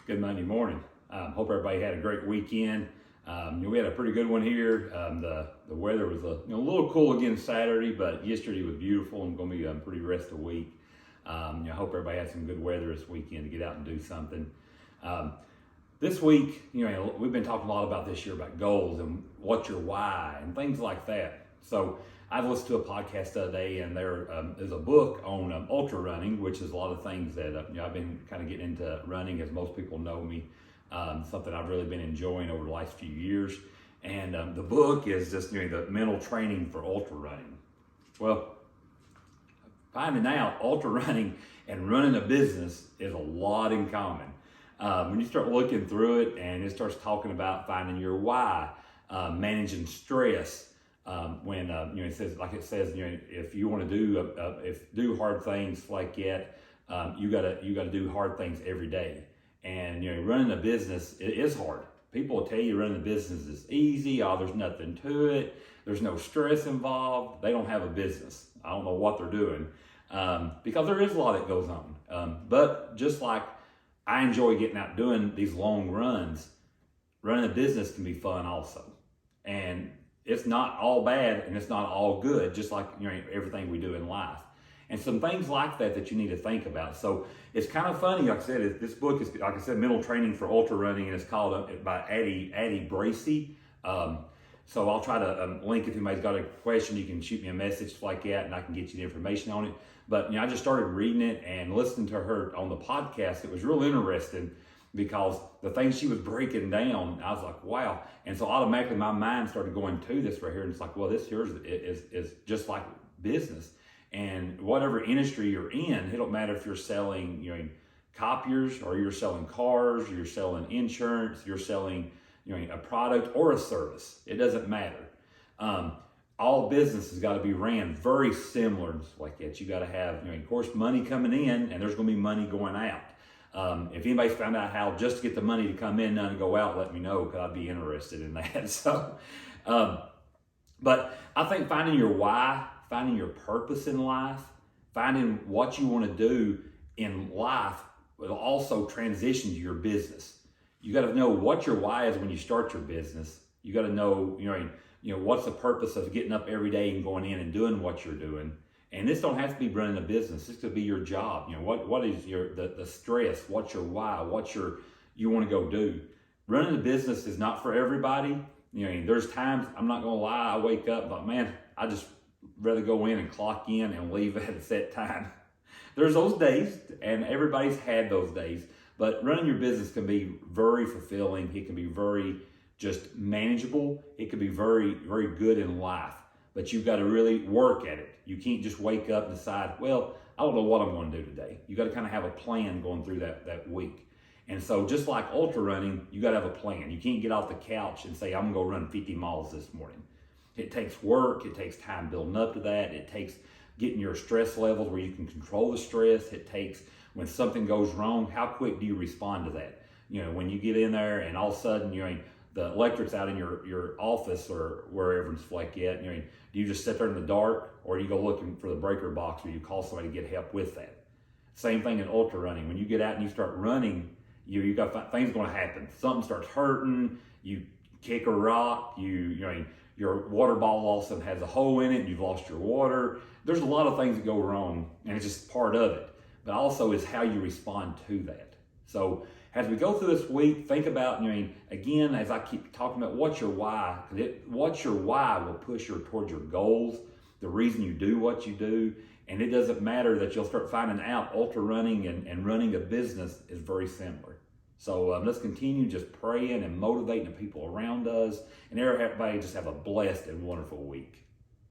Good Monday morning. Hope everybody had a great weekend. We had a pretty good one here. The weather was a little cool again Saturday, but yesterday was beautiful and going to be a pretty rest of the week. Hope everybody had some good weather this weekend to get out and do something. This week, we've been talking a lot about this year about goals and what's your why and things like that. So I listened to a podcast the other day, and there is a book on ultrarunning, which is a lot of things that I've been kind of getting into running, as most people know me. Something I've really been enjoying over the last few years. And the book is just the mental training for ultrarunning. Well, finding out ultrarunning and running a business is a lot in common. When you start looking through it, and it starts talking about finding your why, managing stress. When it says if you want to do hard things like that, you gotta do hard things every day. And running a business, it is hard. People will tell you running a business is easy. Oh, there's nothing to it. There's no stress involved. They don't have a business. I don't know what they're doing, because there is a lot that goes on. But just like I enjoy getting out doing these long runs, running a business can be fun also. And it's not all bad and it's not all good, just like everything we do in life. And some things like that you need to think about. So it's kind of funny, like I said, this book is, like I said, Mental Training for Ultrarunning, and it's called by Addie Bracy. So I'll try to link if anybody's got a question, you can shoot me a message like that and I can get you the information on it. But I just started reading it and listening to her on the podcast. It was real interesting, because the things she was breaking down, I was like, wow. And so automatically my mind started going to this right here. And it's like, well, this here is just like business. And whatever industry you're in, it don't matter if you're selling copiers, or you're selling cars, you're selling insurance, you're selling a product or a service. It doesn't matter. All business has got to be ran very similar like that. You got to have, of course, money coming in, and there's going to be money going out. If anybody's found out how just to get the money to come in, none to go out, let me know, because I'd be interested in that. So, but I think finding your why, finding your purpose in life, finding what you want to do in life will also transition to your business. You got to know what your why is when you start your business. You got to know, what's the purpose of getting up every day and going in and doing what you're doing. And this don't have to be running a business. This could be your job. What is the stress? What's your why? You want to go do? Running a business is not for everybody. There's times, I'm not gonna lie, I wake up but man, I just rather go in and clock in and leave at a set time. There's those days, and everybody's had those days. But running your business can be very fulfilling. It can be very just manageable. It can be very, very good in life. But you've got to really work at it. You can't just wake up and decide, well, I don't know what I'm going to do today. You got to kind of have a plan going through that week. And so just like ultra running, you got to have a plan. You can't get off the couch and say, I'm going to go run 50 miles this morning. It takes work. It takes time building up to that. It takes getting your stress levels where you can control the stress. It takes when something goes wrong, how quick do you respond to that? When you get in there and all of a sudden, the electric's out in your office or wherever it's like that, do you just sit there in the dark, or do you go looking for the breaker box, or you call somebody to get help with that? Same thing in ultra running. When you get out and you start running, you got things going to happen. Something starts hurting, you kick a rock, your water bottle all of a sudden has a hole in it, and you've lost your water. There's a lot of things that go wrong, and it's just part of it. But also is how you respond to that. So as we go through this week, think about, again, as I keep talking about, what's your why? What's your why will push you towards your goals, the reason you do what you do. And it doesn't matter that you'll start finding out ultra running and running a business is very similar. So let's continue just praying and motivating the people around us. And everybody just have a blessed and wonderful week.